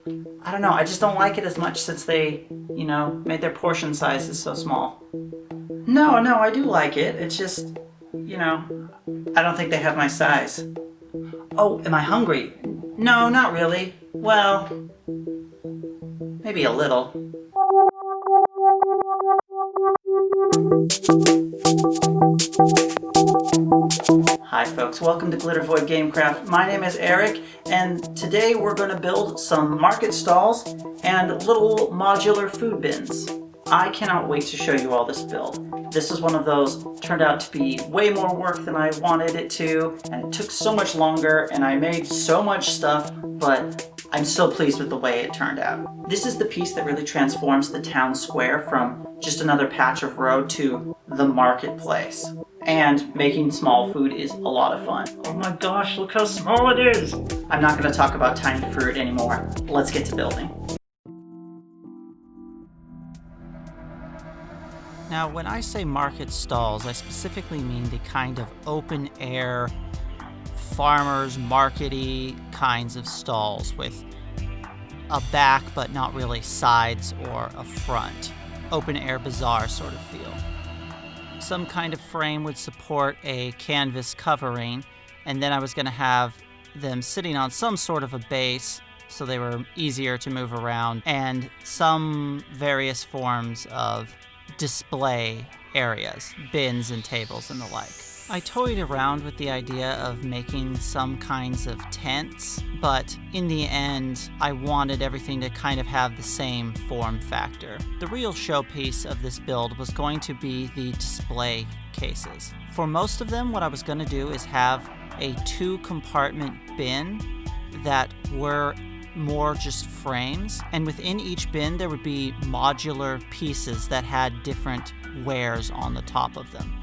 I don't know, I just don't like it as much since they, made their portion sizes so small. No, I do like it. It's just, I don't think they have my size. Oh, am I hungry? No, not really. Well, maybe a little. Hi folks, welcome to Glitter Void Gamecraft. My name is Eric, and today we're going to build some market stalls and little modular food bins. I cannot wait to show you all this build. This was one of those, turned out to be way more work than I wanted it to, and it took so much longer, and I made so much stuff, but I'm so pleased with the way it turned out. This is the piece that really transforms the town square from just another patch of road to the marketplace. And making small food is a lot of fun. Oh my gosh, look how small it is! I'm not going to talk about tiny fruit anymore. Let's get to building. Now, when I say market stalls, I specifically mean the kind of open air, farmers market-y kinds of stalls with a back but not really sides or a front. Open air bazaar sort of feel. Some kind of frame would support a canvas covering, and then I was going to have them sitting on some sort of a base so they were easier to move around, and some various forms of display areas, bins and tables and the like. I toyed around with the idea of making some kinds of tents, but in the end, I wanted everything to kind of have the same form factor. The real showpiece of this build was going to be the display cases. For most of them, what I was going to do is have a 2-compartment bin that were more just frames, and within each bin there would be modular pieces that had different wares on the top of them.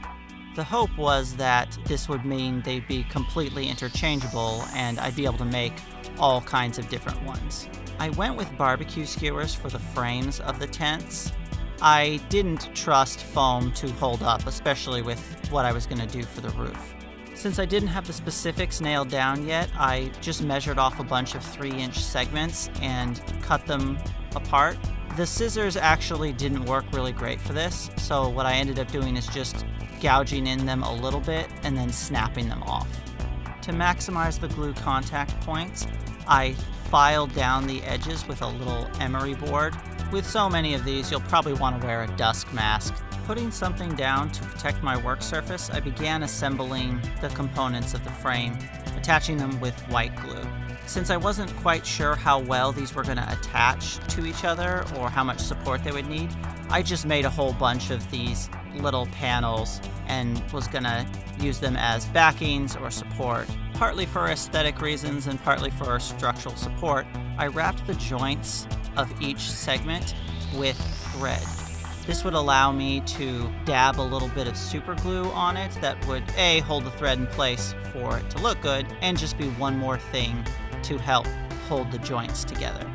The hope was that this would mean they'd be completely interchangeable and I'd be able to make all kinds of different ones. I went with barbecue skewers for the frames of the tents. I didn't trust foam to hold up, especially with what I was going to do for the roof. Since I didn't have the specifics nailed down yet, I just measured off a bunch of 3-inch segments and cut them apart. The scissors actually didn't work really great for this, so what I ended up doing is just gouging in them a little bit and then snapping them off. To maximize the glue contact points, I filed down the edges with a little emery board. With so many of these, you'll probably want to wear a dust mask. Putting something down to protect my work surface, I began assembling the components of the frame, attaching them with white glue. Since I wasn't quite sure how well these were going to attach to each other or how much support they would need, I just made a whole bunch of these little panels and was going to use them as backings or support. Partly for aesthetic reasons and partly for structural support, I wrapped the joints of each segment with thread. This would allow me to dab a little bit of super glue on it that would A, hold the thread in place for it to look good, and just be one more thing to help hold the joints together.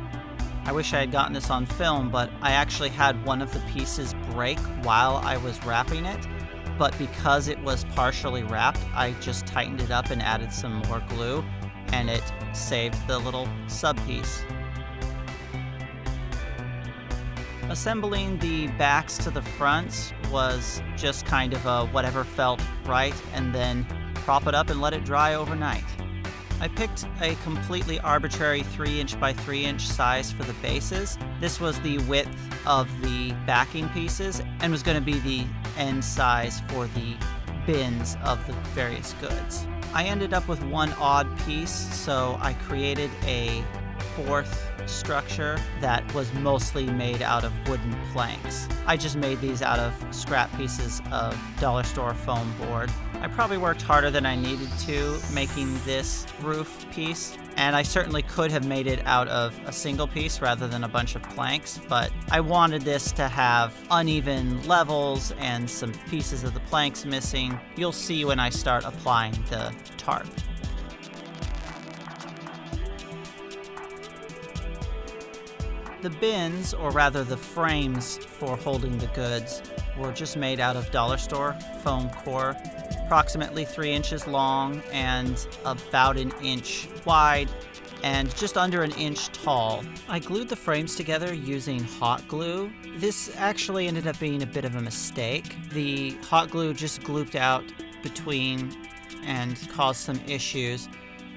I wish I had gotten this on film, but I actually had one of the pieces break while I was wrapping it, but because it was partially wrapped, I just tightened it up and added some more glue, and it saved the little sub-piece. Assembling the backs to the fronts was just kind of a whatever felt right, and then prop it up and let it dry overnight. I picked a completely arbitrary 3-inch by 3-inch size for the bases. This was the width of the backing pieces and was going to be the end size for the bins of the various goods. I ended up with one odd piece, so I created a 4th structure that was mostly made out of wooden planks. I just made these out of scrap pieces of dollar store foam board. I probably worked harder than I needed to making this roof piece, and I certainly could have made it out of a single piece rather than a bunch of planks, but I wanted this to have uneven levels and some pieces of the planks missing. You'll see when I start applying the tarp. The bins, or rather the frames for holding the goods, were just made out of dollar store foam core, approximately 3 inches long and about 1 inch wide, and just under an inch tall. I glued the frames together using hot glue. This actually ended up being a bit of a mistake. The hot glue just glooped out between and caused some issues.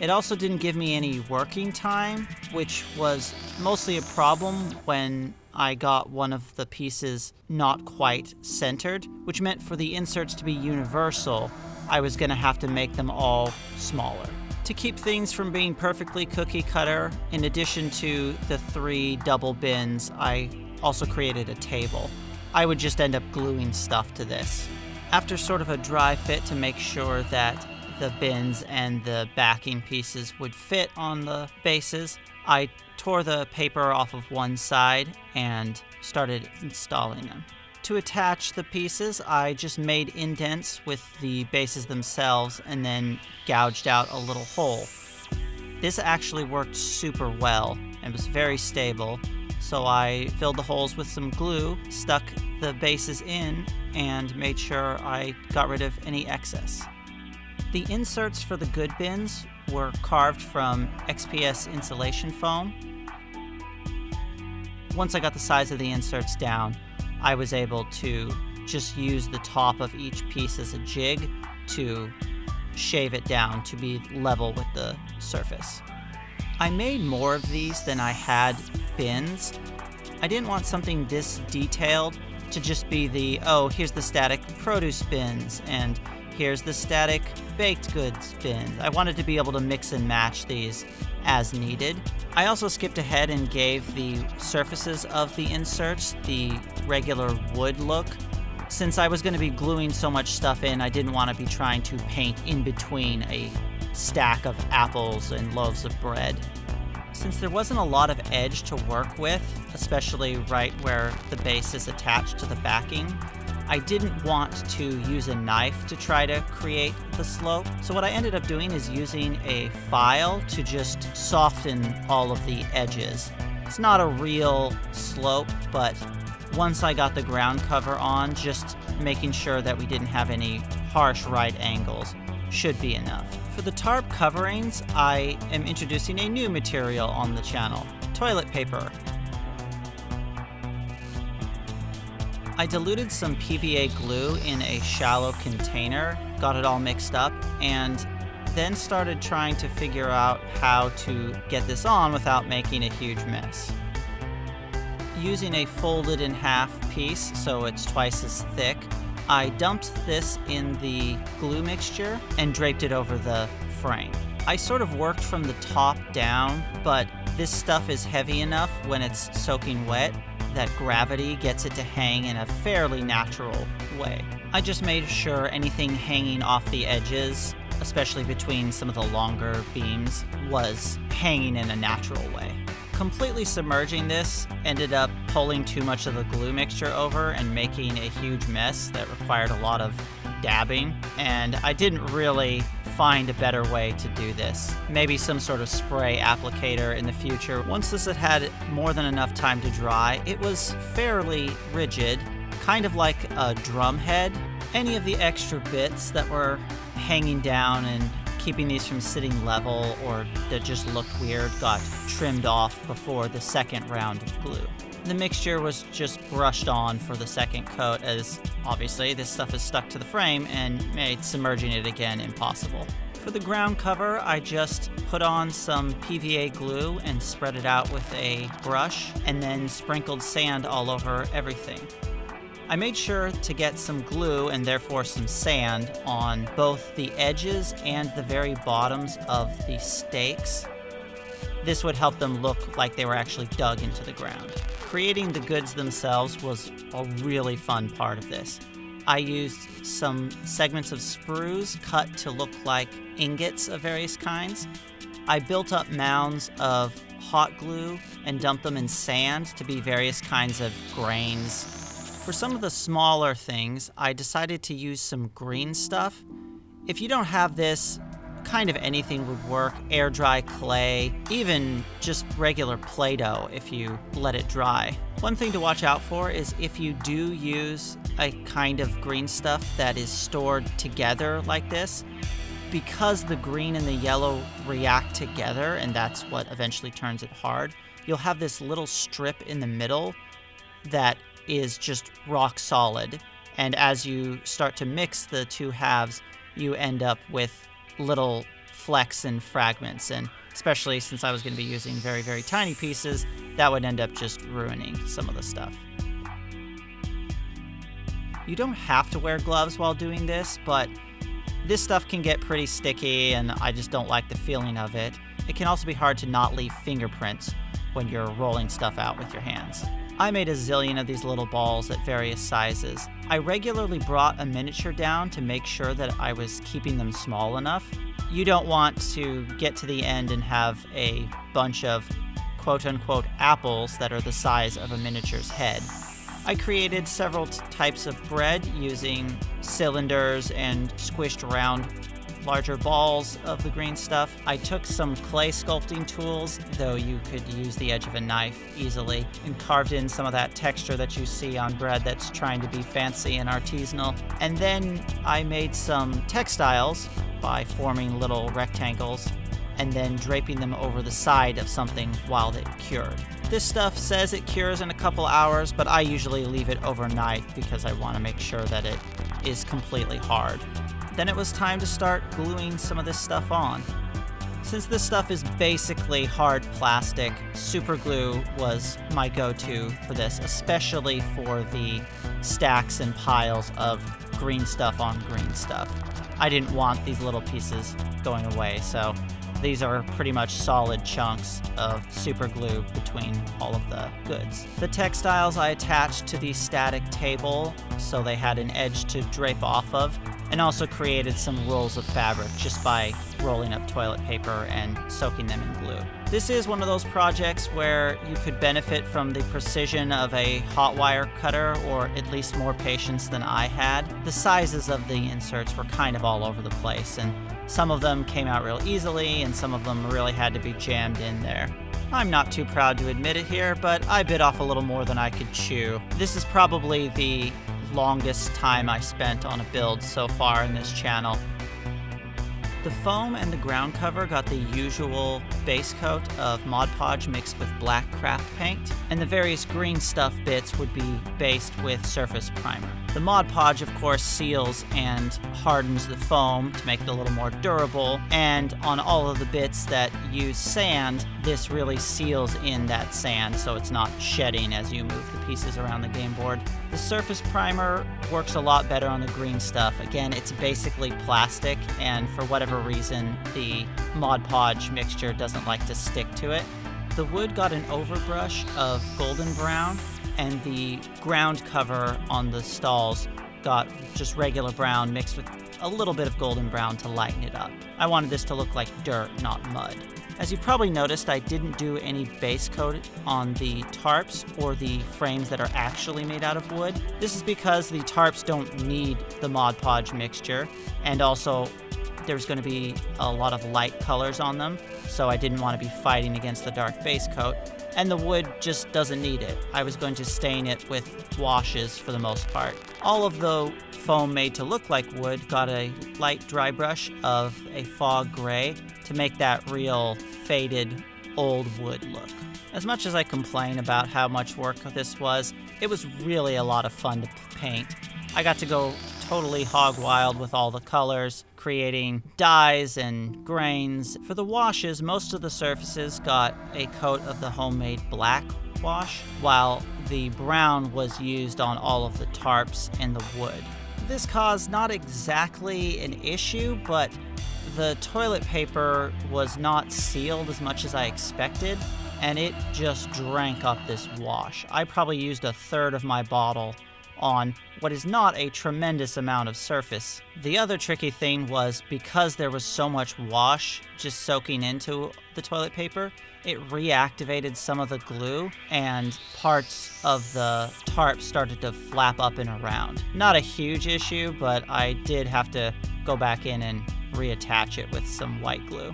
It also didn't give me any working time, which was mostly a problem when I got one of the pieces not quite centered, which meant for the inserts to be universal, I was going to have to make them all smaller. To keep things from being perfectly cookie cutter, in addition to the 3 double bins, I also created a table. I would just end up gluing stuff to this. After sort of a dry fit to make sure that the bins and the backing pieces would fit on the bases, I tore the paper off of one side and started installing them. To attach the pieces, I just made indents with the bases themselves and then gouged out a little hole. This actually worked super well and was very stable, so I filled the holes with some glue, stuck the bases in, and made sure I got rid of any excess. The inserts for the good bins were carved from XPS insulation foam. Once I got the size of the inserts down, I was able to just use the top of each piece as a jig to shave it down to be level with the surface. I made more of these than I had bins. I didn't want something this detailed to just be the, oh, here's the static produce bins and here's the static baked goods bins. I wanted to be able to mix and match these as needed. I also skipped ahead and gave the surfaces of the inserts the regular wood look. Since I was going to be gluing so much stuff in, I didn't want to be trying to paint in between a stack of apples and loaves of bread. Since there wasn't a lot of edge to work with, especially right where the base is attached to the backing, I didn't want to use a knife to try to create the slope. So what I ended up doing is using a file to just soften all of the edges. It's not a real slope, but once I got the ground cover on, just making sure that we didn't have any harsh right angles should be enough. For the tarp coverings, I am introducing a new material on the channel, toilet paper. I diluted some PVA glue in a shallow container, got it all mixed up, and then started trying to figure out how to get this on without making a huge mess. Using a folded in half piece so it's twice as thick, I dumped this in the glue mixture and draped it over the frame. I sort of worked from the top down, but this stuff is heavy enough when it's soaking wet that gravity gets it to hang in a fairly natural way. I just made sure anything hanging off the edges, especially between some of the longer beams, was hanging in a natural way. Completely submerging this ended up pulling too much of the glue mixture over and making a huge mess that required a lot of dabbing, and I didn't really find a better way to do this. Maybe some sort of spray applicator in the future. Once this had more than enough time to dry, it was fairly rigid, kind of like a drum head. Any of the extra bits that were hanging down and keeping these from sitting level or that just looked weird got trimmed off before the second round of glue. The mixture was just brushed on for the second coat, as obviously this stuff is stuck to the frame and made submerging it again impossible. For the ground cover, I just put on some PVA glue and spread it out with a brush and then sprinkled sand all over everything. I made sure to get some glue and therefore some sand on both the edges and the very bottoms of the stakes. This would help them look like they were actually dug into the ground. Creating the goods themselves was a really fun part of this. I used some segments of sprues cut to look like ingots of various kinds. I built up mounds of hot glue and dumped them in sand to be various kinds of grains. For some of the smaller things, I decided to use some green stuff. If you don't have this, kind of anything would work. Air dry clay, even just regular Play-Doh if you let it dry. One thing to watch out for is if you do use a kind of green stuff that is stored together like this, because the green and the yellow react together, and that's what eventually turns it hard, you'll have this little strip in the middle that is just rock solid. And as you start to mix the two halves, you end up with little flecks and fragments. And especially since I was going to be using very, very tiny pieces, that would end up just ruining some of the stuff. You don't have to wear gloves while doing this, but this stuff can get pretty sticky and I just don't like the feeling of it. It can also be hard to not leave fingerprints when you're rolling stuff out with your hands. I made a zillion of these little balls at various sizes. I regularly brought a miniature down to make sure that I was keeping them small enough. You don't want to get to the end and have a bunch of quote-unquote apples that are the size of a miniature's head. I created several types of bread using cylinders and squished around larger balls of the green stuff. I took some clay sculpting tools, though you could use the edge of a knife easily, and carved in some of that texture that you see on bread that's trying to be fancy and artisanal. And then I made some textiles by forming little rectangles and then draping them over the side of something while it cured. This stuff says it cures in a couple hours, but I usually leave it overnight because I want to make sure that it is completely hard. Then it was time to start gluing some of this stuff on. Since this stuff is basically hard plastic, super glue was my go-to for this, especially for the stacks and piles of green stuff on green stuff. I didn't want these little pieces going away, so these are pretty much solid chunks of super glue between all of the goods. The textiles I attached to the static table so they had an edge to drape off of, and also created some rolls of fabric just by rolling up toilet paper and soaking them in glue. This is one of those projects where you could benefit from the precision of a hot wire cutter, or at least more patience than I had. The sizes of the inserts were kind of all over the place, and some of them came out real easily, and some of them really had to be jammed in there. I'm not too proud to admit it here, but I bit off a little more than I could chew. This is probably the longest time I spent on a build so far in this channel. The foam and the ground cover got the usual base coat of Mod Podge mixed with black craft paint, and the various green stuff bits would be based with surface primer. The Mod Podge, of course, seals and hardens the foam to make it a little more durable, and on all of the bits that use sand, this really seals in that sand so it's not shedding as you move the pieces around the game board. The surface primer works a lot better on the green stuff. Again, it's basically plastic, and for whatever reason, the Mod Podge mixture doesn't like to stick to it. The wood got an overbrush of golden brown, and the ground cover on the stalls got just regular brown mixed with a little bit of golden brown to lighten it up. I wanted this to look like dirt, not mud. As you probably noticed, I didn't do any base coat on the tarps or the frames that are actually made out of wood. This is because the tarps don't need the Mod Podge mixture, and also there's going to be a lot of light colors on them, so I didn't want to be fighting against the dark base coat. And the wood just doesn't need it. I was going to stain it with washes for the most part. All of the foam made to look like wood got a light dry brush of a fog gray to make that real faded old wood look. As much as I complain about how much work this was, it was really a lot of fun to paint. I got to go totally hog wild with all the colors, creating dyes and grains. For the washes, most of the surfaces got a coat of the homemade black wash, while the brown was used on all of the tarps and the wood. This caused not exactly an issue, but the toilet paper was not sealed as much as I expected, and it just drank up this wash. I probably used a third of my bottle on what is not a tremendous amount of surface. The other tricky thing was, because there was so much wash just soaking into the toilet paper, it reactivated some of the glue, and parts of the tarp started to flap up and around. Not a huge issue, but I did have to go back in and reattach it with some white glue.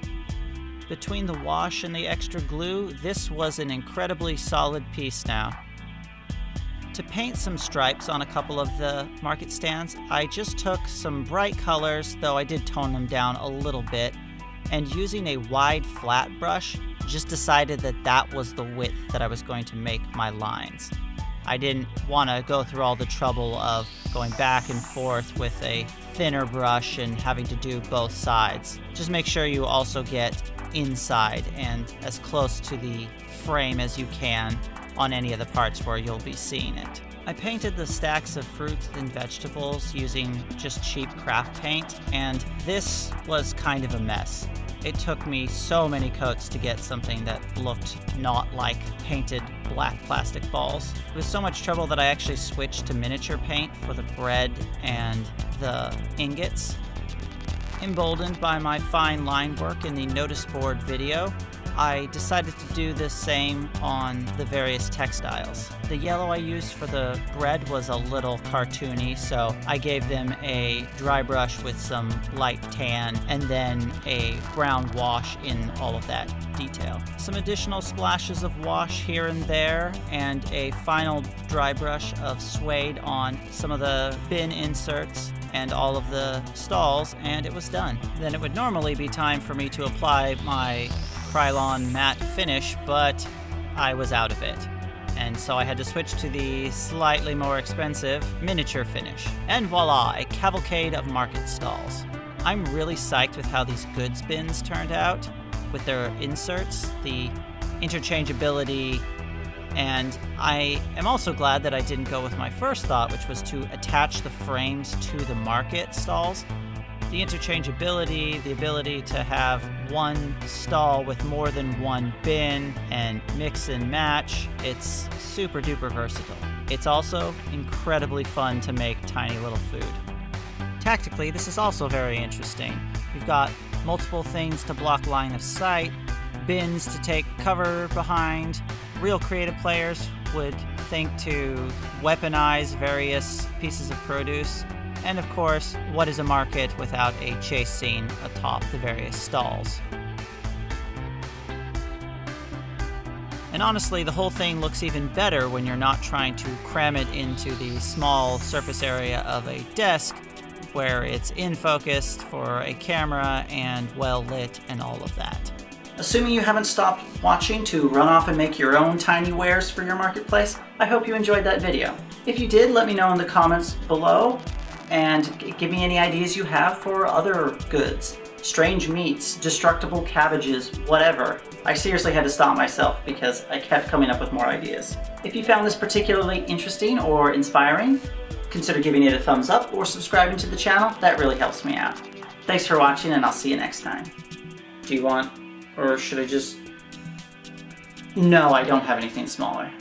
Between the wash and the extra glue, this was an incredibly solid piece now. To paint some stripes on a couple of the market stands, I just took some bright colors, though I did tone them down a little bit, and using a wide flat brush, just decided that that was the width that I was going to make my lines. I didn't want to go through all the trouble of going back and forth with a thinner brush and having to do both sides. Just make sure you also get inside and as close to the frame as you can on any of the parts where you'll be seeing it. I painted the stacks of fruits and vegetables using just cheap craft paint, and this was kind of a mess. It took me so many coats to get something that looked not like painted black plastic balls. It was so much trouble that I actually switched to miniature paint for the bread and the ingots. Emboldened by my fine line work in the notice board video, I decided to do the same on the various textiles. The yellow I used for the bread was a little cartoony, so I gave them a dry brush with some light tan and then a brown wash in all of that detail. Some additional splashes of wash here and there, and a final dry brush of suede on some of the bin inserts and all of the stalls, and it was done. Then it would normally be time for me to apply my Krylon matte finish, but I was out of it. And so I had to switch to the slightly more expensive miniature finish. And voila, a cavalcade of market stalls. I'm really psyched with how these goods bins turned out, with their inserts, the interchangeability, and I am also glad that I didn't go with my first thought, which was to attach the frames to the market stalls. The interchangeability, the ability to have one stall with more than one bin and mix and match, it's super duper versatile. It's also incredibly fun to make tiny little food. Tactically, this is also very interesting. You've got multiple things to block line of sight, bins to take cover behind. Real creative players would think to weaponize various pieces of produce. And of course, what is a market without a chase scene atop the various stalls? And honestly, the whole thing looks even better when you're not trying to cram it into the small surface area of a desk where it's in focus for a camera and well lit and all of that. Assuming you haven't stopped watching to run off and make your own tiny wares for your marketplace, I hope you enjoyed that video. If you did, let me know in the comments below and give me any ideas you have for other goods. Strange meats, destructible cabbages, whatever. I seriously had to stop myself because I kept coming up with more ideas. If you found this particularly interesting or inspiring, consider giving it a thumbs up or subscribing to the channel. That really helps me out. Thanks for watching, and I'll see you next time. Do you want, or should I just... No, I don't have anything smaller.